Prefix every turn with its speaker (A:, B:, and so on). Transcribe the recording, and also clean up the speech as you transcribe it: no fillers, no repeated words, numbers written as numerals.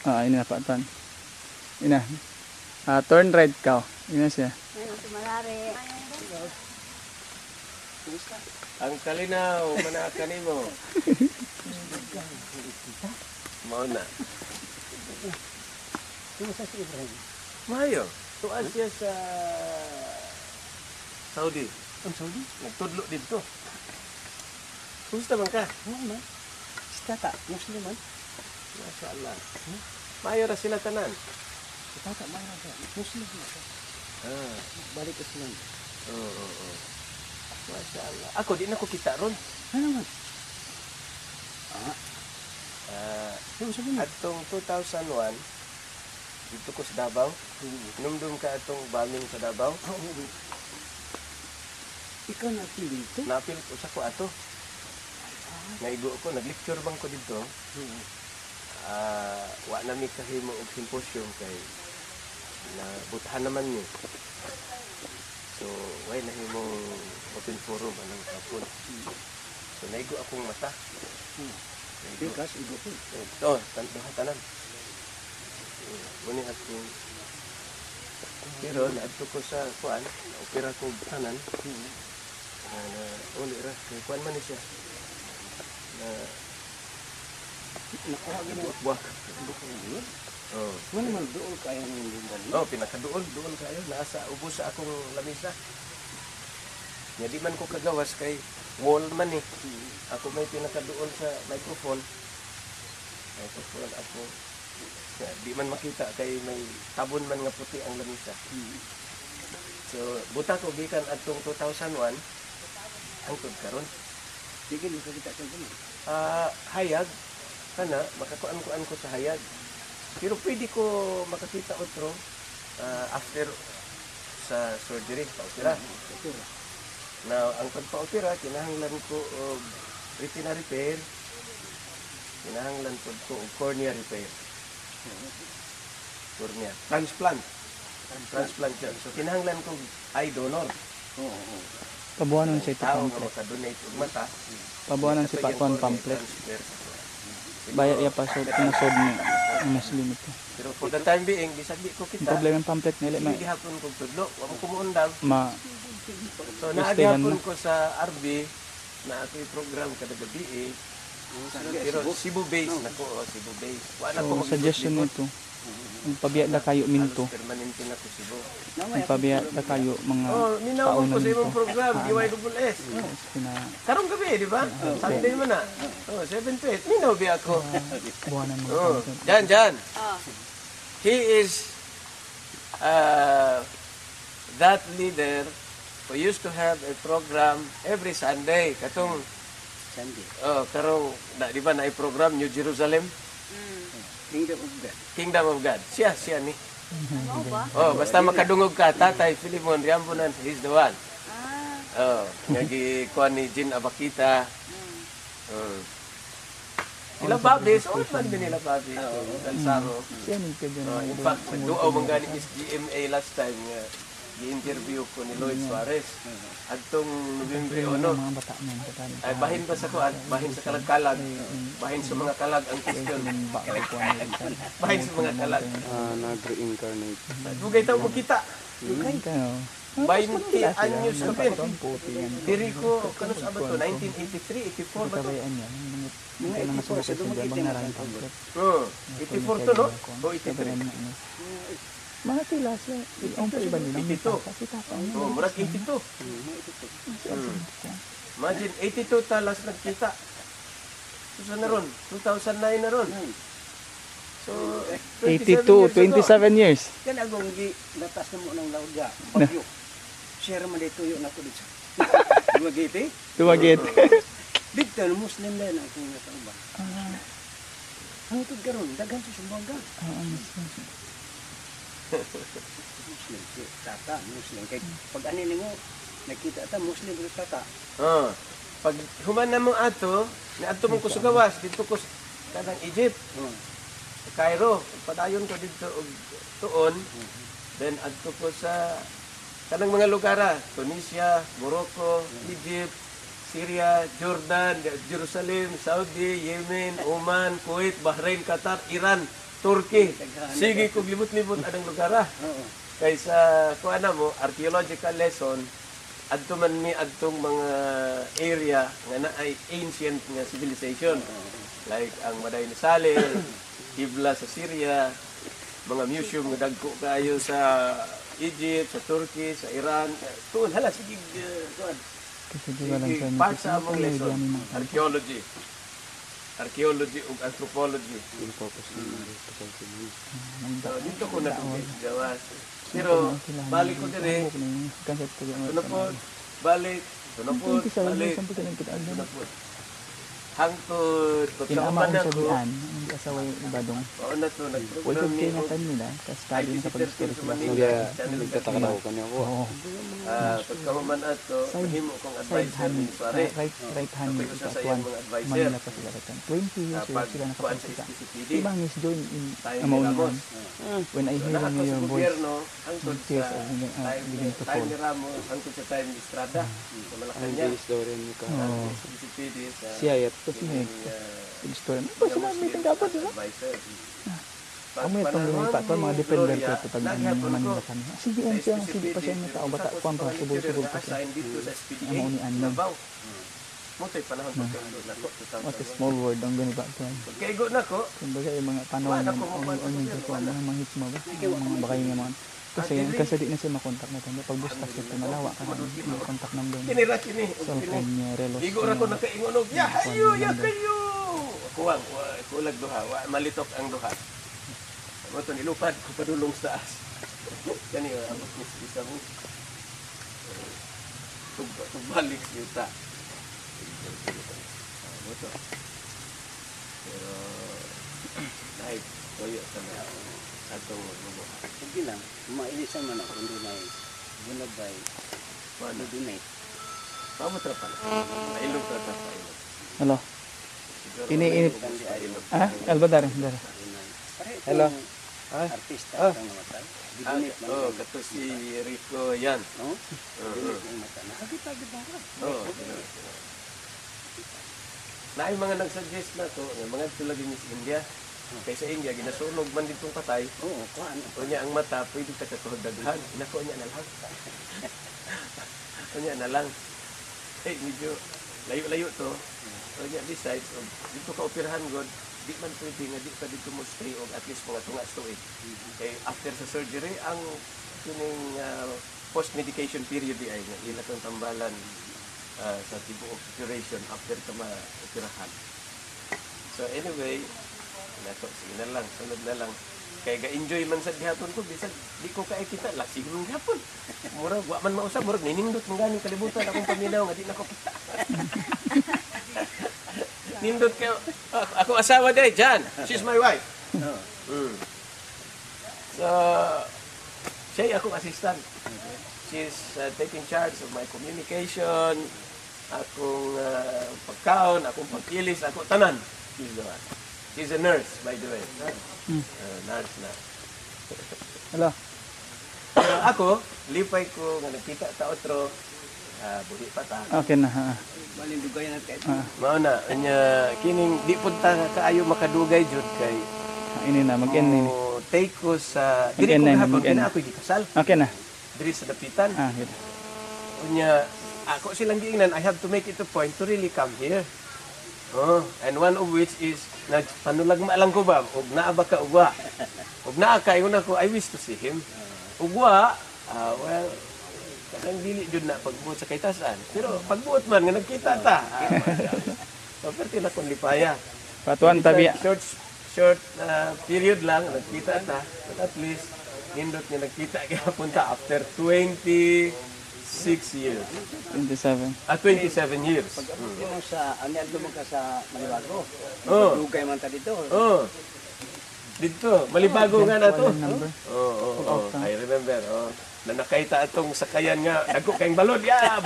A: Ina patan. Ina. Turn right ka. Ina siya.
B: Ayun, tumalari.
C: Ang kalinaw, manakani mo. Mauna.
D: Kumusta si Ibrahim?
C: Mayo. Tuan siya sa Saudi.
D: Ang Saudi?
C: Nagtudlo dito. Kumusta man ka?
D: Oo man. Si Tata, Muslim man.
C: Masya Allah. Mayo ra sila tanan.
D: Si Tata, mayroon siya. Muslim na siya. Balik ka sila.
C: Oo. Masya Allah. Ako, di na ko kita ron.
D: Ano man?
C: Yung sabi mo? Atong 2001, dito ko sa Davao. Numdum ka atong bombing sa Davao.
D: Oo. Ikaw na dito?
C: Napil ko sa ko ato. Naigo ko, nag-lecture bang ko dito. Wa na mi kahimo og symposium kay na butahan naman niyo. So, way na himong open forum anong hapon. So, naigo akong mata.
D: Bigas, igo ko.
C: Ito, tanan. Muni ako. Pero, naadto ko sa kuan, opera ko tanan. Uli ra, kay kuan man ni siya. Buak. Oh.
D: Ano man doon kaya ng lumbali?
C: Oh, pinakaduol kayo. Nasa ubos sa akong lamisa. Nga di man ko kagawas kay wall man eh. Ako may pinakaduol sa microphone. Microphone ako. Di man makita kay may tabon man nga puti ang lamisa. So, buta ko gikan atong 2001 hangtod karon.
D: Sige, nakakita ka dun.
C: Hayag kana makakuan-kuan ko sa hayag. Pero pwede ko makakita otro after sa surgery, pa-opera. Now, ang pagpa-opera, kinahanglan ko og retina repair, kinahanglan po ko og cornea repair. Cornea. Transplant siya. So, kinahanglan ko eye donor.
A: Pabuanon sa ito
C: Tao nga
A: pamphlet.
C: makadonate og mata.
A: Pabuanon si Pakwan pamphlet. Bayar iya pa so pinasod ni Muslim ito.
C: Pero for the time being, bisag di ko
A: Ang
C: kita.
A: problema ng pamphlet nila may
C: Hindi hapon kong tudlo. Wala ko muundang. So,
A: Gusto
C: naagihapon
A: yan,
C: ko sa RB na ako'y program kada gabi eh. Pero Cebu base na ko, Cebu base. Wala ko
A: So, suggestion nito. Magpabiya na kayo minto.
C: Permanente na ko Cebu.
A: Magpabiya na kayo mga
C: Ninawag ko sa
A: minto.
C: imong program, DYSS. Karong gabi, di ba? Sunday mo na. 7 to 8. Minaw biya ako.
A: Buwanan mo.
C: Jan. He is that leader who used to have a program every Sunday. Katong
D: Sunday.
C: karong di ba na program New Jerusalem,
D: Kingdom of God.
C: Kingdom of God. Siya ni.
B: Ano ba?
C: Basta makadungog ka, Tatay Filimon Riambunan, he's the one. Nagi kuan ni Jin Abakita. Sila Babis, man din nila Babis. Dalsaro.
A: Siya ni ka dyan.
C: In fact, nagduaw mong gani is GMA last time nga i-interview ko ni Lloyd Suarez. Agtong November
A: Mga bata mo.
C: ay bahin ba sa kuan? Bahin sa kalag-kalag. Bahin sa mga kalag ang question. Bahin sa mga kalag.
D: Nag-reincarnate.
C: Dugay tayo makita.
A: Dugay ka.
C: 20 anyos na pin. Diri ko, kano sa ba to? 1983, 84 ba to?
A: Kabayaan yan. Mga 84 sa dumagit na pamphlet.
C: 84 to, no? O 83?
A: Mga tila siya. Ang iba nila.
C: 82.
A: Kasi tapang
C: Murag 82. Imagine, 82 talas nagkita. So na ron? 2009 na ron. So,
A: 82, 27 years.
D: Yan agong latas na mo ng laudya. Pagyo. Share man dito yun ako dito. Dumagiti?
A: Tumagit.
D: Dito, Muslim na yun ang kung natang ba. Ano ito garon? Dagan sa sumbaga. Muslim. Tata, Muslim. Kaya pag aninin mo, nakita ta, Muslim pero tata.
C: Pag human na mo ato, niadto mong kusugawas, dito ko kanang Egypt. Cairo, padayon ko dito og tuon. Then adto ko sa kanang mga lugar, Tunisia, Morocco, Egypt, Syria, Jordan, Jerusalem, Saudi, Yemen, Oman, Kuwait, Bahrain, Qatar, Iran, Turkey. Sige kung libot-libot anong lugar ah.
D: Oo.
C: Kaysa kung ano mo, archaeological lesson, adto man mi adtong mga area nga na ay ancient nga civilization. Like ang Maday ni Saleh, Ibla sa Syria, mga museum nga dagko kayo sa Egypt, sa Turkey, sa Iran. Tuon hala sige kuan.
A: Kasi di ba lang
C: Sige,
A: sa
C: part sa among
A: may
C: lesson,
A: gani ng
C: archaeology. Archaeology ug anthropology. So, dito ko natubig gawas. Pero balik ko dire,
A: concept ko yung
C: tunapod, balik, tunapod, balik, tunapod. Hangtod,
A: Kinama
C: pagkauman
A: ko sa
C: ako,
A: dian, ang kasaway ibadong.
C: oo na to,
A: Wala
C: nag-program
A: ko
C: ni
A: tingatan nila, tapos study na sa pag-story sila.
E: Nagtataka na ako kanya ko.
A: Oo.
C: Pagkauman ato, mahimo kong
A: Side
C: advisor
A: hand,
C: ni Suare.
A: right hand
C: Ako'y
A: ni
C: usa sa
A: Tatuan.
C: iyang mga advisor.
A: Manila pa sila katan. 20 years
C: Pag
A: sila
C: kuan sa
A: nakapagkita.
C: SPCPD,
A: Ibang is join in
C: tayo ni
A: amount
C: Ramos.
A: when I
C: So,
A: hear
C: naako sa
A: your voice.
C: gobyerno, hangtod
A: tears
C: sa
A: are beginning to
C: time
A: fall.
C: ni Ramos, hangtod sa time ni Estrada, sa
E: Ang
C: Malacanang,
E: bilis daw rin mo ka.
A: Oo.
C: SPCPD, sa
A: Siya yat to siya. Story. Ano sila meeting dapat di ba?
C: advisor.
A: Amo itong lumipat pa mga defender ko ito pag Manila kami. Sige ang siya, sige pa siya ng tao bata kuan pa subol-subol pa siya. Amo ni Anno.
C: Mutay panahon ko kang doon ako.
A: What a small world ang ganito pa.
C: Kaigo na ko.
A: Kumbaga yung mga panahon ng on ko ang mga hits mo ba? Mga bakay nga mga kasi di na siya makontak na tayo. Pag bustak siya, malawa ka na. Yung kontak ng doon.
C: Kinira kini.
A: Cellphone niya, relos
C: Igo ra ko nakaingonog. Ya hayo, ya kayo. Kuwang, kulag duha. Malitok ang duha. Mo to nilupad ko padulong sa taas. Kani abot ni isa mo. Balik kita. Mo to. Pero dahil toyo sa mga atong magbubuhat.
D: Sige lang, mailisan man ako hindi na bunabay.
C: Paano?
D: Donate.
C: Pamutra pala. Mailog ka pa ilog.
A: Hello.
C: Siguro
A: Iniinip.
C: mailog pa ilog.
A: Ah, Alba Dar. Dar.
D: Hello.
E: Ah.
D: Artista
E: Ah.
D: ang namatay. Donate man.
C: Oh, kato si Rico yan.
D: No? Donate ang mata. Nakagitagit na ka.
C: Oo. Naay mga nagsuggest na to, nga mga tulad ni India. Kaysa India, ginasunog man ditong patay.
D: Oo, kuhaan.
C: O niya ang mata, pwede ka katuhod daghan. Inako niya na lang. O niya na lang. Eh, medyo layo-layo to. O niya, besides, dito ka operahan God, di man pwede nga di ka dito mo stay o at least mga tungas to eh. Kaya after sa surgery, ang kining post-medication period di ay nga ila kang tambalan sa tipo of operation after ka ma-operahan. So anyway, nato, sige na lang, sunod na lang. Kaya ga-enjoy man sa gihapon ko, bisag di ko kaya kita, lasig ng gihapon. Murag, wa man mausap, murag ninindot ng ganing kalibutan akong paminaw nga di na ko kita. Nindot kayo, ako asawa day, Jan. She's my wife. Mm. So, siya akong assistant. She's taking charge of my communication, akong pagkaon, akong pagkilis, ako tanan. She's the one. She's a nurse, by the way. Nurse na.
A: Hello.
C: Pero ako, lipay ko, nga nagkita ta otro, buhi pa ta.
A: Okay na. Ha.
D: Balindugay na kahit.
C: Mao na, anya, kining, di punta kaayo makadugay jud kay,
A: Ini na mag-end na ini.
C: take ko sa,
A: Mag-end
C: diri ko
A: na,
C: gahapon,
A: mag-end.
C: kina ako'y gikasal,
A: Okay na.
C: diri sa dapitan.
A: Gitu.
C: Unya, ako silang giingnan, I have to make it a point to really come here. Oh, and one of which is, panulagma lang ko ba, ug naa ba ka ugwa? Ug naa kayo na ko, I wish to see him. Ugwa, well, kanang dili jud na pagbuot sa kaytasan. Pero pagbuot man nga nagkita ta. So, perti na kong lipaya.
A: Patuan tabi.
C: Short period lang, nagkita ta. But at least, nindot nga nagkita kaya punta after 26 years.
A: 27.
C: 27 years.
D: Pag mo sa, ano yan mo ka sa Malibago?
C: Oh.
D: Dugay man ta dito.
C: Oh. Dito, malibago nga na to.
A: Number.
C: Oh, I remember. Oh. Na nakaita atong sakayan nga, dagko kayong balod. Yeah,